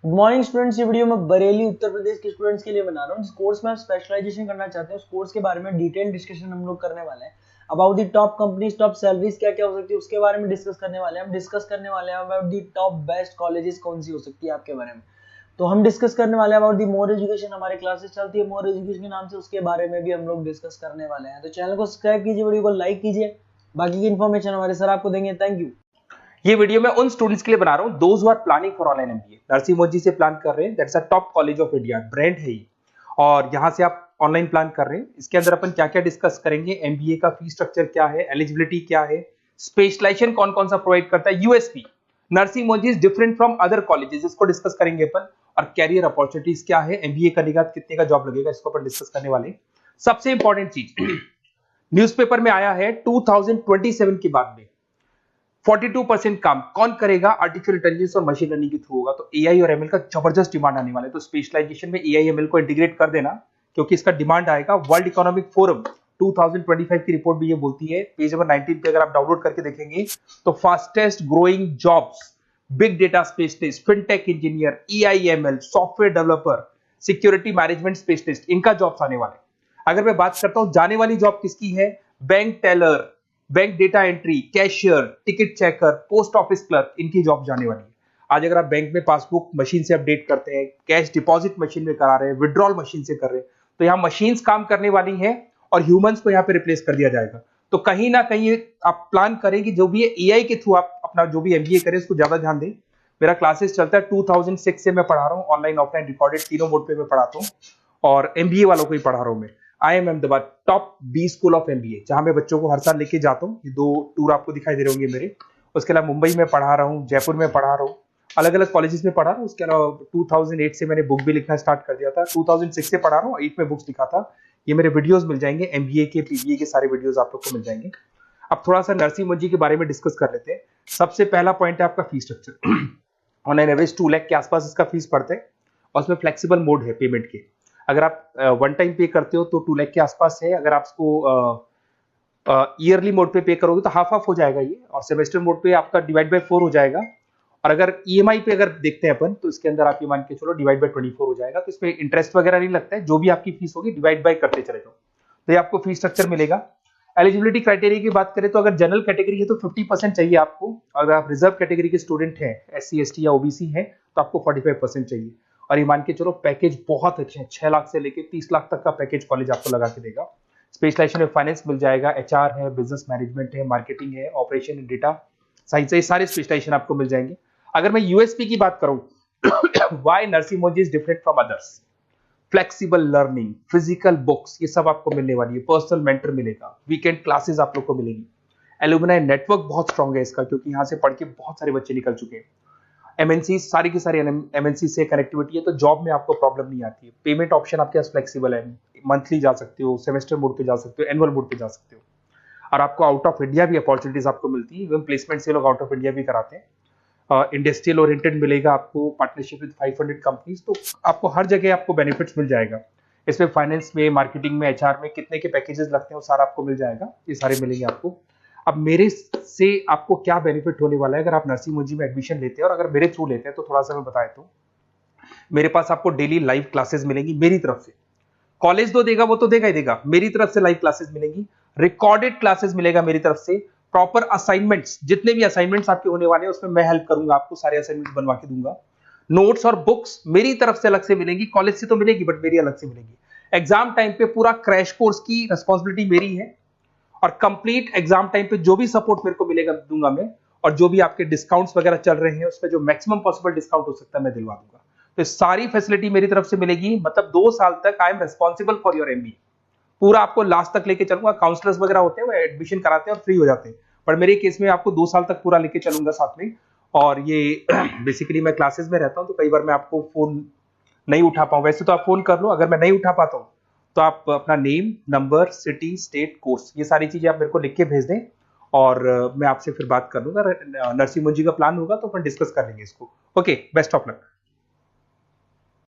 Good morning students. ये video मैं बरेली उत्तर प्रदेश के स्टूडेंट्स के लिए बना रहा हूँ। जिस कोर्स में आप स्पेशलाइजेशन करना चाहते हैं उस कोर्स के बारे में डिटेल डिस्कशन हम लोग करने वाले हैं। About the top companies, top salaries क्या क्या हो सकती है उसके बारे में डिस्कस करने वाले हैं। हम डिस्कस करने वाले हैं about the top best colleges कौन सी हो सकती है आपके बारे में। तो हम डिस्कस करने वाले हैं अबाउट दी मोर एजुकेशन। हमारे क्लासेस चलती है मोर एजुकेशन के नाम से, उसके बारे में भी हम लोग डिस्कस करने वाले हैं। तो चैनल को सब्सक्राइब कीजिए, वीडियो को लाइक कीजिए। बाकी की इन्फॉर्मेशन हमारे सर आपको देंगे। Thank you. ये वीडियो मैं उन स्टूडेंट्स के लिए बना रहा हूं those who are planning for online MBA. Narsee Monjee से प्लान कर रहे हैं, that's a top college of India, brand है ये, और यहां से आप ऑनलाइन प्लान कर रहे हैं। इसके अंदर अपन क्या क्या डिस्कस करेंगे, एमबीए का फी स्ट्रक्चर क्या है, एलिजिबिलिटी क्या है, स्पेशलाइजेशन कौन कौन सा प्रोवाइड करता है, USP Narsee Monjee is different from other colleges, इसको डिस्कस करेंगे अपन। और कैरियर अपॉर्चुनिटीज क्या है, एमबीए करने के बाद कितने का जॉब लगेगा, इसको अपन डिस्कस करने वाले हैं। सबसे इंपॉर्टेंट चीज न्यूज़पेपर में आया है 2027 के बाद में 42% काम कौन करेगा, आर्टिफिशियल इंटेलिजेंस और मशीन लर्निंग के थ्रू होगा। तो एआई और एमएल का जबरदस्त डिमांड आने वाला है। तो स्पेशलाइजेशन में एआई एमएल को इंटीग्रेट कर देना, क्योंकि इसका डिमांड आएगा। वर्ल्ड इकोनॉमिक फोरम 2025 की रिपोर्ट भी ये बोलती है, पेज नंबर 19 पे अगर आप डाउनलोड करके देखेंगे तो fastest growing jobs big data specialist, fintech engineer, AIML, software developer, security management specialist, इनका जॉब्स आने वाले। अगर मैं बात करता हूं जाने वाली जॉब किसकी है, bank teller, bank data entry, cashier, ticket checker, post office clerk, इनकी जॉब जाने वाली है। आज अगर आप बैंक में पासबुक मशीन से अपडेट करते हैं, कैश डिपॉजिट मशीन में करा रहे हैं, विड्रॉल मशीन से कर रहे हैं, तो यहाँ मशीन्स काम करने वाली हैं और ह्यूमंस को यहाँ पे रिप्लेस कर दिया जाएगा। तो कहीं ना कहीं आप प्लान करें कि जो भी एआई के थ्रू आप अपना जो भी एमबीए करें उसको ज्यादा ध्यान दें। मेरा क्लासेस चलता है 2006 से, मैं पढ़ा रहा हूँ, ऑनलाइन ऑफलाइन रिकॉर्डेड तीनों मोड पे मैं पढ़ाता हूँ, और एमबीए वालों को ही पढ़ा रहा हूँ मैं। I am Ahmedabad top B school of MBA, जहां मैं बच्चों को हर साल लेके जाता हूँ। ये 2 टूर आपको दिखाई दे रहे होंगे मेरे। उसके अलावा मुंबई में पढ़ा रहा हूँ, जयपुर में पढ़ा रहा हूँ, अलग अलग कॉलेजेस में पढ़ा रहा हूँ। उसके अलावा 2008 से मैंने बुक भी लिखना स्टार्ट कर दिया था, 2006 से पढ़ा रहा हूँ, 8 में बुक्स लिखा था। ये मेरे वीडियोस मिल जाएंगे, एमबीए के पीबीए के सारे वीडियोस आप लोग को मिल जाएंगे। अब थोड़ा सा नरसिंह मोदी के बारे में डिस्कस कर लेते हैं। सबसे पहला पॉइंट है आपका fees structure. Online average 2 lakh के आसपास इसका फीस पड़ता है, और उसमें फ्लेक्सिबल मोड है पेमेंट के। अगर आप वन टाइम पे करते हो तो 2 लाख के आसपास है। अगर आप इसको ईयरली मोड पे करोगे तो हाफ हाफ हो जाएगा ये, और सेमेस्टर मोड पे आपका डिवाइड बाय 4 हो जाएगा। और अगर ईएमआई पे अगर देखते हैं अपन, तो इसके अंदर आप ये मान के चलो डिवाइड बाय 24 हो जाएगा। तो इसमें इंटरेस्ट वगैरह नहीं लगता है, जो भी आपकी फीस होगी डिवाइड बाय करते चले जाओ, तो ये आपको फीस स्ट्रक्चर मिलेगा। एलिजिबिलिटी क्राइटेरिया की बात करें तो अगर जनरल कैटेगरी है तो 50% चाहिए आपको। अगर आप रिजर्व कैटेगरी के स्टूडेंट हैं, एससी एसटी या ओबीसी हैं, तो आपको 45% चाहिए। और ये मान के चलो पैकेज बहुत अच्छे हैं, 6 लाख से लेके 30 लाख तक का पैकेज कॉलेज आपको लगा के देगा। स्पेशलाइजेशन में फाइनेंस मिल जाएगा, एचआर है, बिजनेस मैनेजमेंट है, मार्केटिंग है, ऑपरेशन एंड डेटा साइंस है, सारे स्पेशलाइजेशन आपको मिल जाएंगे। अगर मैं यूएसपी की बात करूं, why Narsee Monjee is different from others, flexible learning, physical books, ये सब आपको मिलने वाली है। पर्सनल मेंटर मिलेगा, वीकेंड क्लासेस आप लोग को मिलेंगी। एलुमनाई नेटवर्क बहुत स्ट्रांग है इसका, क्योंकि यहां से पढ़ के बहुत सारे बच्चे निकल चुके हैं। एमएनसी, सारी की सारी एमएनसी से कनेक्टिविटी है, तो जॉब में आपको प्रॉब्लम नहीं आती है। पेमेंट ऑप्शन आपके पास फ्लेक्सिबल है, मंथली जा सकते हो, सेमेस्टर मोड पे जा सकते हो, एनुअल मोड पे जा सकते हो। और आपको आउट ऑफ इंडिया भी अपॉर्चुनिटीज आपको मिलती है, इवन प्लेसमेंट से लोग आउट ऑफ इंडिया भी कराते हैं। इंडस्ट्रियल ओरिएंटेड मिलेगा आपको, पार्टनरशिप विद 500 कंपनीज, तो आपको हर जगह आपको बेनिफिट्स मिल जाएगा। इसमें फाइनेंस में, मार्केटिंग में, एचआर में कितने के पैकेजेस लगते हैं वो सारा आपको मिल जाएगा, ये सारे मिलेंगे आपको। अब मेरे से आपको क्या बेनिफिट होने वाला है अगर आप नरसिंह मोदी में एडमिशन लेते हैं, और अगर मेरे थ्रू लेते हैं तो थोड़ा सा मैं बताया तो मेरे पास आपको डेली लाइव क्लासेस मिलेंगी मेरी तरफ से। कॉलेज तो देगा, वो तो देगा ही देगा, मेरी तरफ से लाइव क्लासेस मिलेंगी, रिकॉर्डेड क्लासेस मिलेगा मेरी तरफ से, प्रॉपर असाइनमेंट्स, जितने भी असाइनमेंट्स आपके होने वाले हैं उसमें मैं हेल्प करूंगा, आपको सारे असाइनमेंट्स बनवा के दूंगा। नोट्स और बुक्स मेरी तरफ से अलग से मिलेंगी, कॉलेज से तो मिलेगी बट मेरी अलग से मिलेगी। एग्जाम टाइम पे पूरा क्रैश कोर्स की रिस्पॉन्सिबिलिटी मेरी है, और कंप्लीट एग्जाम टाइम पे जो भी सपोर्ट मेरे को मिलेगा दूंगा मैं, और जो भी आपके डिस्काउंट्स वगैरह चल रहे हैं उसमें जो मैक्सिमम पॉसिबल डिस्काउंट हो सकता है मैं दिलवा दूंगा। तो सारी फैसिलिटी मेरी तरफ से मिलेगी, मतलब 2 साल तक I am responsible for your MB. पूरा आपको लास्ट तक लेके चलूंगा। काउंसलर्स वगैरह होते हैं वो एडमिशन कराते हैं और फ्री हो जाते हैं, पर मेरे केस में आपको 2 साल तक पूरा लेके चलूंगा साथ में। और ये बेसिकली मैं क्लासेस में रहता हूं, तो कई बार मैं आपको फोन नहीं उठा पाऊं, वैसे तो आप फोन कर लो, अगर मैं नहीं उठा पाता हूं तो आप अपना name, number, city, state, course, ये सारी चीजें आप मेरे को लिख के भेज दें, और मैं आपसे फिर बात कर लूंगा। नरसिंह मोदी का प्लान होगा तो अपन डिस्कस कर लेंगे इसको। Okay, best of luck.